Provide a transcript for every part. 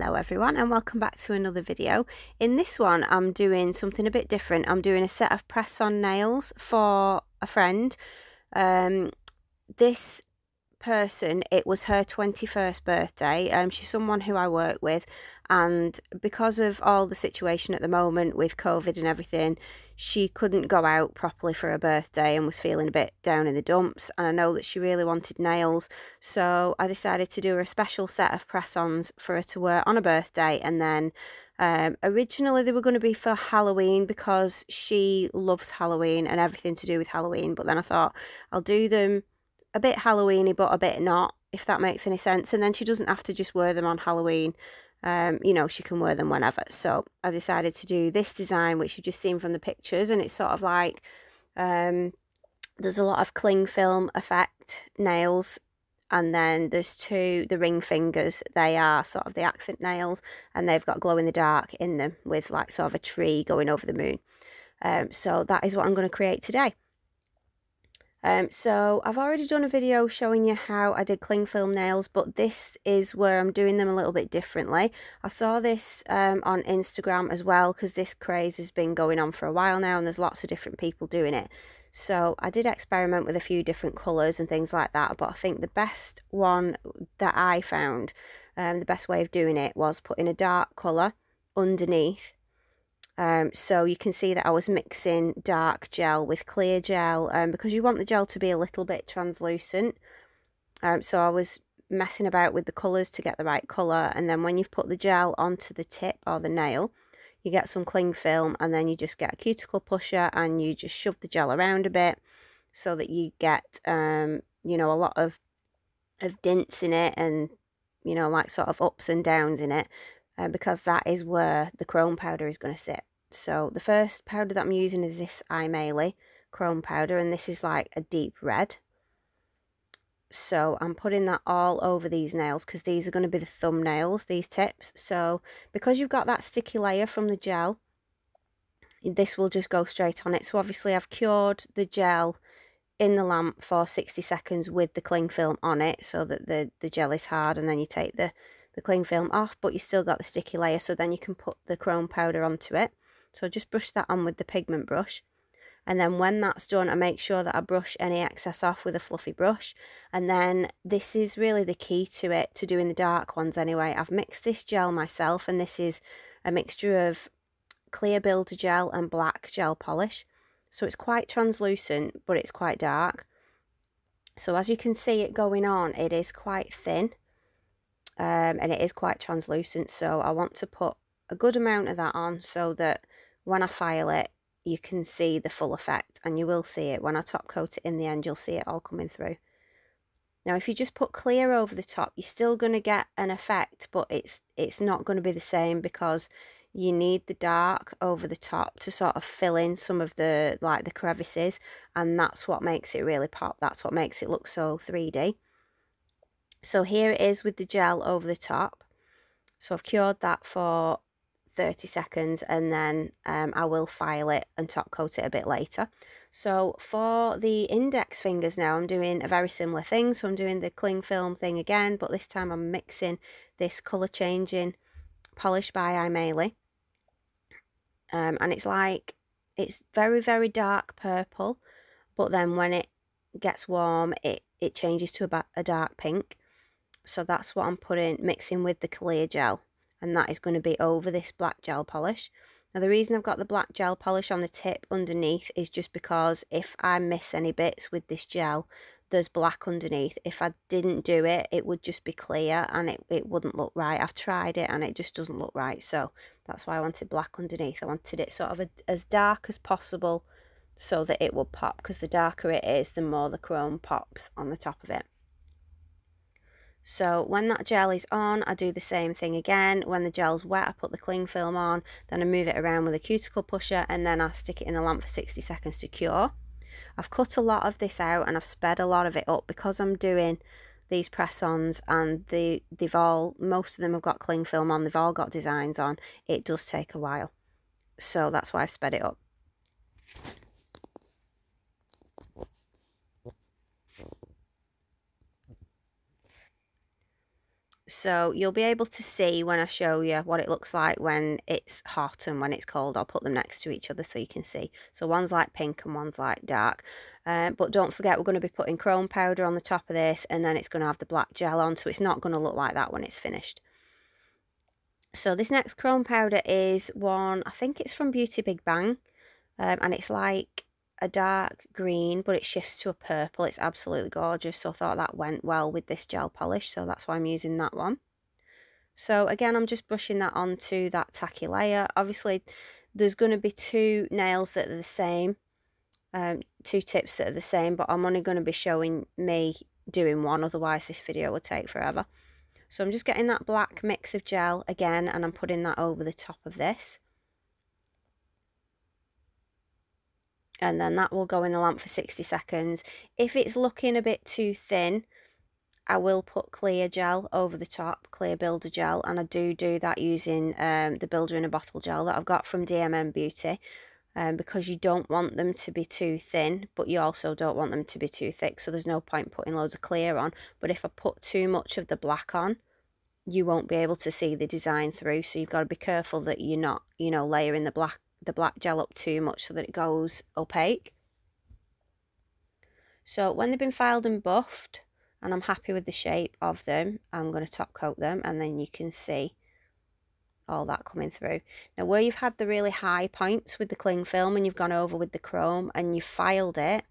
Hello everyone and welcome back to another video. In this one I'm doing something a bit different. I'm doing a set of press-on nails for a friend. This person, it was her 21st birthday. She's someone who I work with, and because of all the situation at the moment with COVID and everything, she couldn't go out properly for her birthday and was feeling a bit down in the dumps, and I know that she really wanted nails, so I decided to do her a special set of press-ons for her to wear on her birthday. And then originally they were going to be for Halloween because she loves Halloween and everything to do with Halloween, but then I thought I'll do them a bit Halloweeny but a bit not, if that makes any sense, and then she doesn't have to just wear them on Halloween. You know, she can wear them whenever. So I decided to do this design, which you've just seen from the pictures, and it's sort of like there's a lot of cling film effect nails, and then there's the ring fingers. They are sort of the accent nails, and they've got glow in the dark in them with like sort of a tree going over the moon. So that is what I'm going to create today. So I've already done a video showing you how I did cling film nails, but this is where I'm doing them a little bit differently. I saw this on Instagram as well, because this craze has been going on for a while now and there's lots of different people doing it. So I did experiment with a few different colours and things like that, but I think the best one that I found, the best way of doing it was putting a dark colour underneath. So you can see that I was mixing dark gel with clear gel, because you want the gel to be a little bit translucent. So I was messing about with the colours to get the right colour, and then when you've put the gel onto the tip or the nail, you get some cling film, and then you just get a cuticle pusher and you just shove the gel around a bit so that you get you know, a lot of dints in it, and you know, like sort of ups and downs in it, because that is where the chrome powder is going to sit. So the first powder that I'm using is this Imeili chrome powder, and this is like a deep red. So I'm putting that all over these nails because these are going to be the thumbnails, these tips. So because you've got that sticky layer from the gel, this will just go straight on it. So obviously I've cured the gel in the lamp for 60 seconds with the cling film on it so that the gel is hard, and then you take the cling film off, but you still got the sticky layer, so then you can put the chrome powder onto it. So just brush that on with the pigment brush, and then when that's done I make sure that I brush any excess off with a fluffy brush. And then this is really the key to it, to doing the dark ones anyway. I've mixed this gel myself, and this is a mixture of clear builder gel and black gel polish, so it's quite translucent but it's quite dark. So as you can see it going on, it is quite thin, and it is quite translucent, so I want to put a good amount of that on so that when I file it you can see the full effect, and you will see it when I top coat it in the end. You'll see it all coming through. Now if you just put clear over the top, you're still going to get an effect, but it's not going to be the same, because you need the dark over the top to sort of fill in some of the the crevices, and that's what makes it really pop. That's what makes it look so 3D. So here it is with the gel over the top. So I've cured that for 30 seconds, and then I will file it and top coat it a bit later. So for the index fingers now, I'm doing a very similar thing. So I'm doing the cling film thing again, but this time I'm mixing this colour changing polish by Imeili. And it's very, very dark purple, but then when it gets warm it changes to about a dark pink. So that's what I'm mixing with the clear gel, and that is going to be over this black gel polish. Now the reason I've got the black gel polish on the tip underneath is just because if I miss any bits with this gel, there's black underneath. If I didn't do it, it would just be clear and it wouldn't look right. I've tried it and it just doesn't look right, so that's why I wanted black underneath. I wanted it sort of as dark as possible so that it will pop, because the darker it is, the more the chrome pops on the top of it. So when that gel is on, I do the same thing again. When the gel's wet, I put the cling film on, then I move it around with a cuticle pusher, and then I stick it in the lamp for 60 seconds to cure. I've cut a lot of this out and I've sped a lot of it up because I'm doing these press-ons, and most of them have got cling film on, they've all got designs on. It does take a while, so that's why I've sped it up. So you'll be able to see when I show you what it looks like when it's hot and when it's cold. I'll put them next to each other so you can see. So one's like pink and one's like dark. But don't forget, we're going to be putting chrome powder on the top of this, and then it's going to have the black gel on, so it's not going to look like that when it's finished. So this next chrome powder is one, I think it's from Beauty Big Bang, and it's like a dark green, but it shifts to a purple. It's absolutely gorgeous, so I thought that went well with this gel polish, so that's why I'm using that one. So again, I'm just brushing that onto that tacky layer. Obviously, there's going to be two nails that are the same, two tips that are the same, but I'm only going to be showing me doing one, otherwise this video would take forever. So I'm just getting that black mix of gel again, and I'm putting that over the top of this. And then that will go in the lamp for 60 seconds. If it's looking a bit too thin, I will put clear gel over the top, clear builder gel, and I do that using the builder in a bottle gel that I've got from DMM Beauty, because you don't want them to be too thin, but you also don't want them to be too thick, so there's no point putting loads of clear on. But if I put too much of the black on, you won't be able to see the design through, so you've got to be careful that you're not, you know, layering the black gel up too much so that it goes opaque. So when they've been filed and buffed, and I'm happy with the shape of them, I'm going to top coat them, and then you can see all that coming through. Now where you've had the really high points with the cling film and you've gone over with the chrome and you've filed it,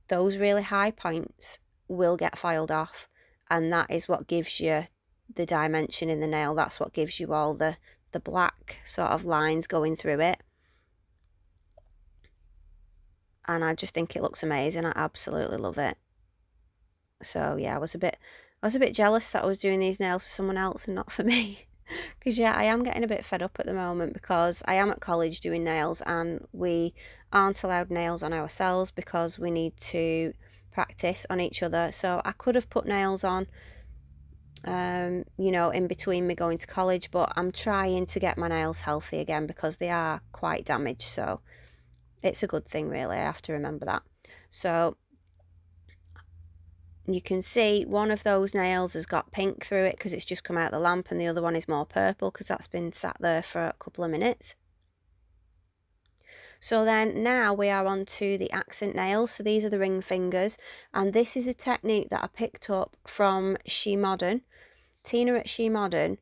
those really high points will get filed off, and that is what gives you the dimension in the nail. That's what gives you all the black sort of lines going through it. And I just think it looks amazing. I absolutely love it. So yeah, I was a bit jealous that I was doing these nails for someone else and not for me. Because yeah, I am getting a bit fed up at the moment, because I am at college doing nails and we aren't allowed nails on ourselves because we need to practice on each other. So I could have put nails on, you know, in between me going to college, but I'm trying to get my nails healthy again because they are quite damaged. So it's a good thing, really. I have to remember that. So you can see one of those nails has got pink through it because it's just come out of the lamp, and the other one is more purple because that's been sat there for a couple of minutes. So then now we are on to the accent nails. So these are the ring fingers, and this is a technique that I picked up from She Modern. Tina at She Modern,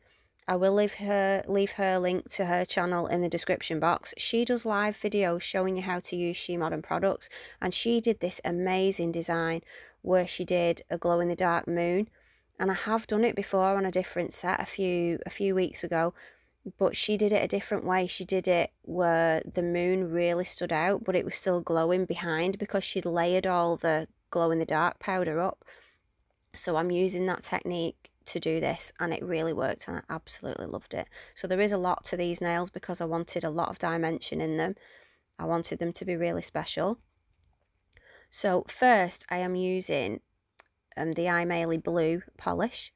I will leave her link to her channel in the description box. She does live videos showing you how to use She Modern products, and she did this amazing design where she did a glow in the dark moon, and I have done it before on a different set a few weeks ago, but she did it a different way. She did it where the moon really stood out, but it was still glowing behind because she'd layered all the glow in the dark powder up. So I'm using that technique to do this, and it really worked, and I absolutely loved it. So there is a lot to these nails because I wanted a lot of dimension in them. I wanted them to be really special. So first I am using the iMaily Blue polish,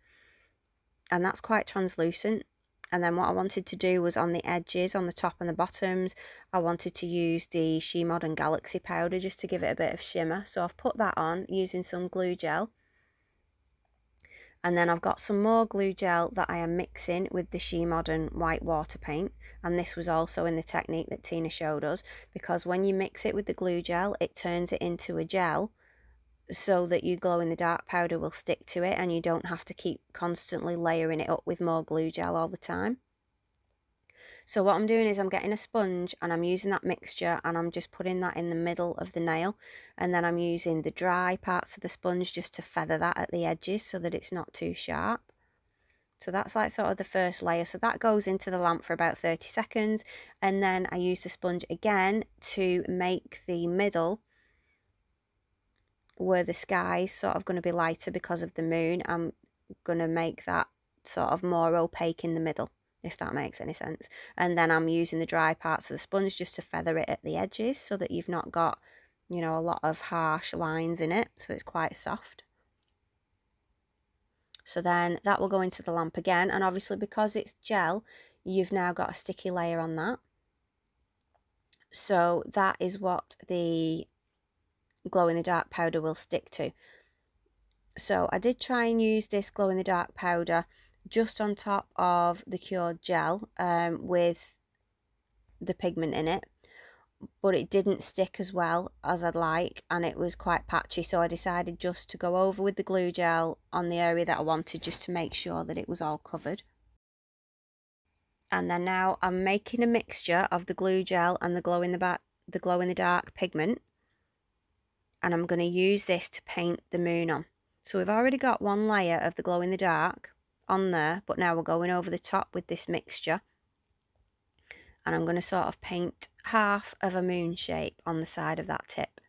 and that's quite translucent. And then what I wanted to do was on the edges, on the top and the bottoms, I wanted to use the She Modern Galaxy powder just to give it a bit of shimmer. So I've put that on using some glue gel. And then I've got some more glue gel that I am mixing with the She Modern white water paint. And this was also in the technique that Tina showed us, because when you mix it with the glue gel, it turns it into a gel so that your glow in the dark powder will stick to it and you don't have to keep constantly layering it up with more glue gel all the time. So what I'm doing is I'm getting a sponge and I'm using that mixture and I'm just putting that in the middle of the nail, and then I'm using the dry parts of the sponge just to feather that at the edges so that it's not too sharp. So that's like sort of the first layer. So that goes into the lamp for about 30 seconds, and then I use the sponge again to make the middle where the sky's sort of going to be lighter because of the moon. I'm going to make that sort of more opaque in the middle, if that makes any sense. And then I'm using the dry parts of the sponge just to feather it at the edges so that you've not got, you know, a lot of harsh lines in it, so it's quite soft. So then that will go into the lamp again, and obviously because it's gel, you've now got a sticky layer on that. So that is what the glow in the dark powder will stick to. So I did try and use this glow in the dark powder just on top of the cured gel with the pigment in it, but it didn't stick as well as I'd like, and it was quite patchy, so I decided just to go over with the glue gel on the area that I wanted, just to make sure that it was all covered. And then now I'm making a mixture of the glue gel and the glow in the dark pigment, and I'm going to use this to paint the moon on. So we've already got one layer of the glow in the dark on there, but now we're going over the top with this mixture, and I'm going to sort of paint half of a moon shape on the side of that tip.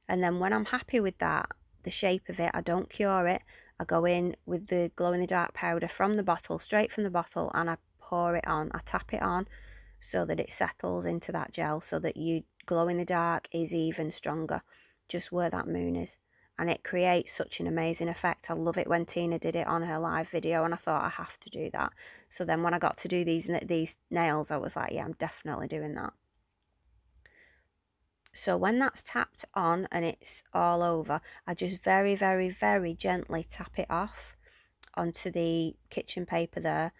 And then when I'm happy with that, the shape of it, I don't cure it, I go in with the glow in the dark powder from the bottle, straight from the bottle, and I pour it on, I tap it on so that it settles into that gel, so that you glow in the dark is even stronger just where that moon is, and it creates such an amazing effect. I love it when Tina did it on her live video, and I thought I have to do that. So then when I got to do these nails, I was like, yeah, I'm definitely doing that. So when that's tapped on and it's all over, I just very, very, very gently tap it off onto the kitchen paper there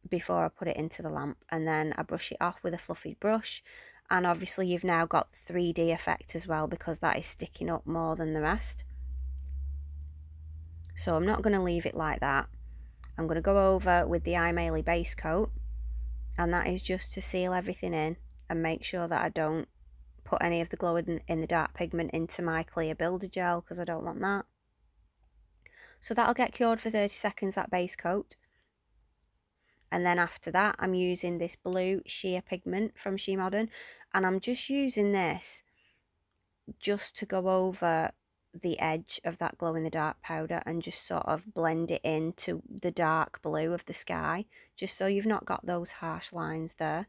before I put it into the lamp, and then I brush it off with a fluffy brush. And obviously you've now got the 3D effect as well, because that is sticking up more than the rest. So I'm not going to leave it like that. I'm going to go over with the iMaily base coat, and that is just to seal everything in and make sure that I don't put any of the glow in the dark pigment into my clear builder gel, because I don't want that. So that'll get cured for 30 seconds, that base coat. And then after that, I'm using this blue sheer pigment from She Modern, and I'm just using this just to go over the edge of that glow in the dark powder and just sort of blend it into the dark blue of the sky, just so you've not got those harsh lines there.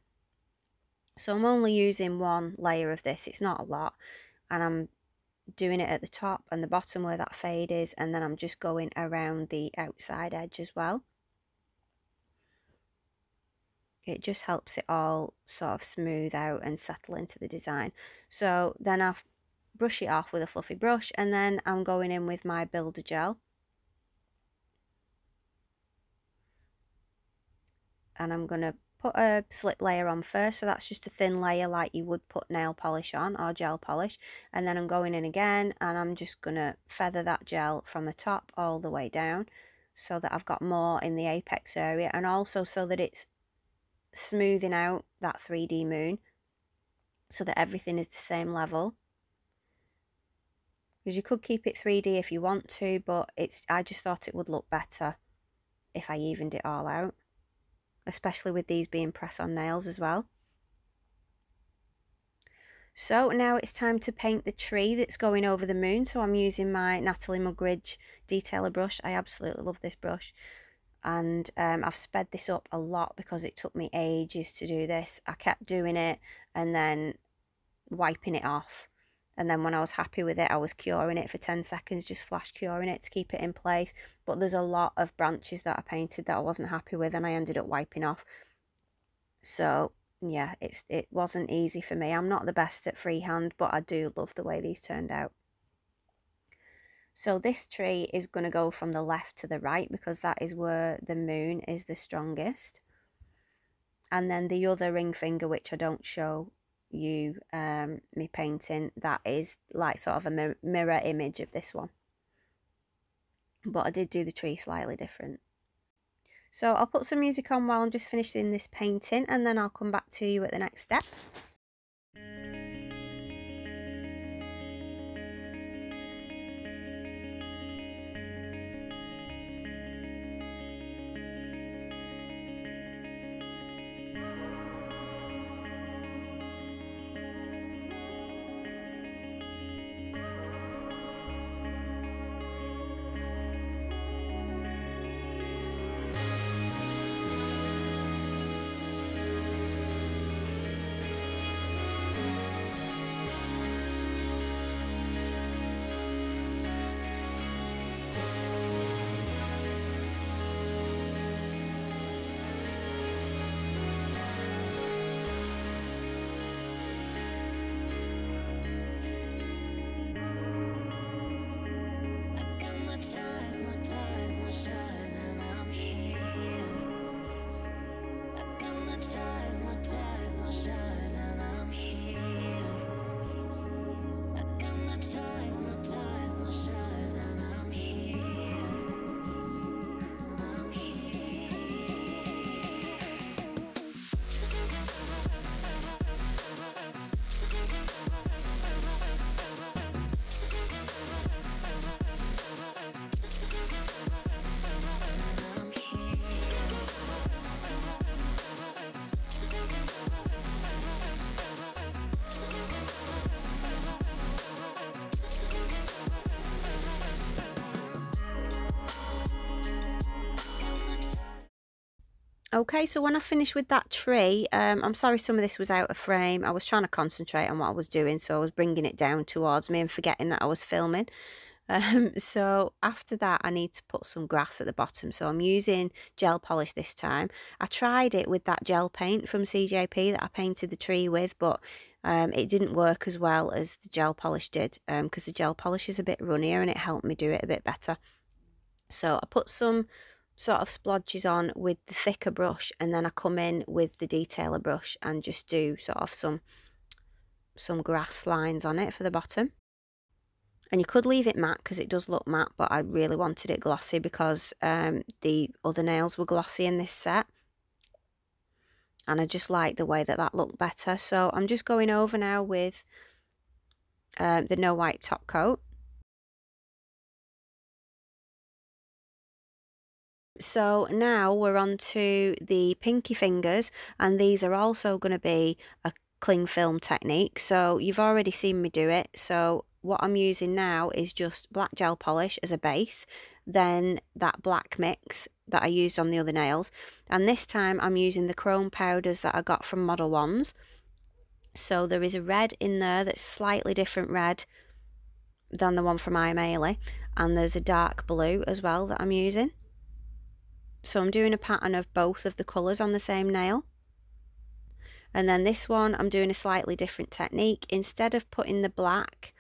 So I'm only using one layer of this, it's not a lot, and I'm doing it at the top and the bottom where that fade is, and then I'm just going around the outside edge as well. It just helps it all sort of smooth out and settle into the design. So then I'll brush it off with a fluffy brush, and then I'm going in with my builder gel. And I'm going to put a slip layer on first, so that's just a thin layer like you would put nail polish on or gel polish. And then I'm going in again, and I'm just going to feather that gel from the top all the way down, so that I've got more in the apex area, and also so that it's smoothing out that 3D moon, so that everything is the same level. Because you could keep it 3D if you want to, but I just thought it would look better if I evened it all out, especially with these being press-on nails as well. So now it's time to paint the tree that's going over the moon. So I'm using my Natalie Mugridge detailer brush. I absolutely love this brush, and I've sped this up a lot because it took me ages to do this. I kept doing it and then wiping it off, and then when I was happy with it, I was curing it for 10 seconds, just flash curing it to keep it in place. But there's a lot of branches that I painted that I wasn't happy with, and I ended up wiping off. So yeah, it wasn't easy for me. I'm not the best at freehand, but I do love the way these turned out. So this tree is going to go from the left to the right, because that is where the moon is the strongest. And then the other ring finger, which I don't show you me painting, that is like sort of a mirror image of this one. But I did do the tree slightly different. So I'll put some music on while I'm just finishing this painting, and then I'll come back to you at the next step. Okay, so when I finished with that tree, I'm sorry some of this was out of frame. I was trying to concentrate on what I was doing, so I was bringing it down towards me and forgetting that I was filming. So after that, I need to put some grass at the bottom. So I'm using gel polish this time. I tried it with that gel paint from CJP that I painted the tree with, but it didn't work as well as the gel polish did, because the gel polish is a bit runnier and it helped me do it a bit better. So I put some sort of splodges on with the thicker brush, and then I come in with the detailer brush and just do sort of some grass lines on it for the bottom. And you could leave it matte because it does look matte, but I really wanted it glossy because the other nails were glossy in this set. And I just like the way that that looked better. So I'm just going over now with the No Wipe top coat. So now we're on to the pinky fingers, and these are also going to be a cling film technique. So you've already seen me do it. So what I'm using now is just black gel polish as a base, then that black mix that I used on the other nails, and this time I'm using the chrome powders that I got from Model Wands. So there is a red in there that's slightly different red than the one from iMaily, and there's a dark blue as well that I'm using. So I'm doing a pattern of both of the colours on the same nail. And then this one, I'm doing a slightly different technique. Instead of putting the black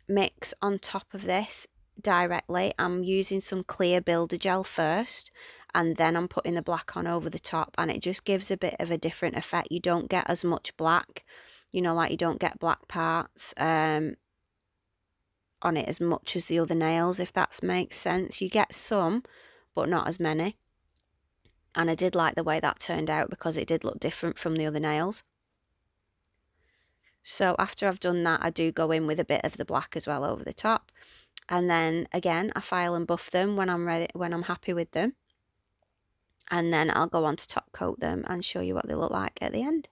mix on top of this directly, I'm using some clear builder gel first, and then I'm putting the black on over the top, and it just gives a bit of a different effect. You don't get as much black, you know, like you don't get black parts on it as much as the other nails, if that makes sense. You get some, but not as many. And I did like the way that turned out because it did look different from the other nails. So after I've done that, I do go in with a bit of the black as well over the top. And then again, I file and buff them when I'm ready, when I'm happy with them. And then I'll go on to top coat them and show you what they look like at the end.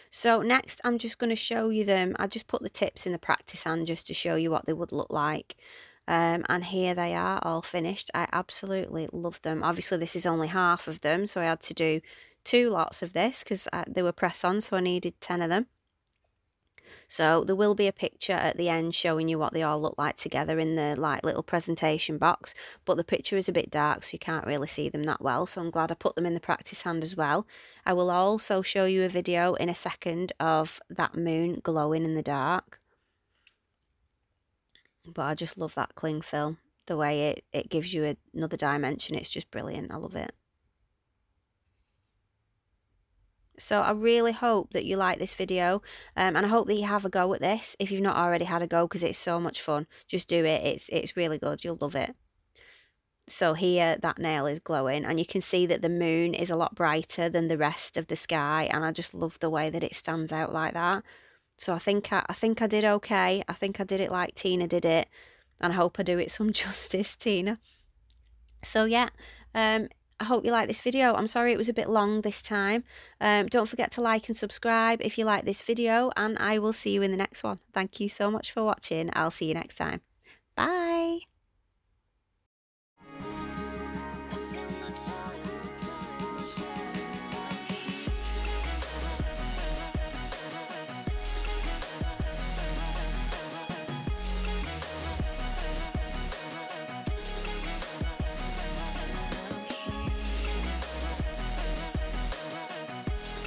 So next I'm just going to show you them. I just put the tips in the practice hand just to show you what they would look like. And here they are, all finished. I absolutely love them. Obviously this is only half of them, so I had to do 2 lots of this because they were press on, so I needed 10 of them. So there will be a picture at the end showing you what they all look like together in the like little presentation box, but the picture is a bit dark so you can't really see them that well, so I'm glad I put them in the practice hand as well. I will also show you a video in a second of that moon glowing in the dark. But I just love that cling film, the way it gives you another dimension. It's just brilliant. I love it. So I really hope that you like this video, and I hope that you have a go at this if you've not already had a go, because it's so much fun. Just do it. It's really good. You'll love it. So here that nail is glowing, and you can see that the moon is a lot brighter than the rest of the sky, and I just love the way that it stands out like that. So I think I did okay. I think I did it like Tina did it, and I hope I do it some justice, Tina. So yeah, I hope you like this video. I'm sorry it was a bit long this time. Don't forget to like and subscribe if you like this video, and I will see you in the next one. Thank you so much for watching. I'll see you next time. Bye.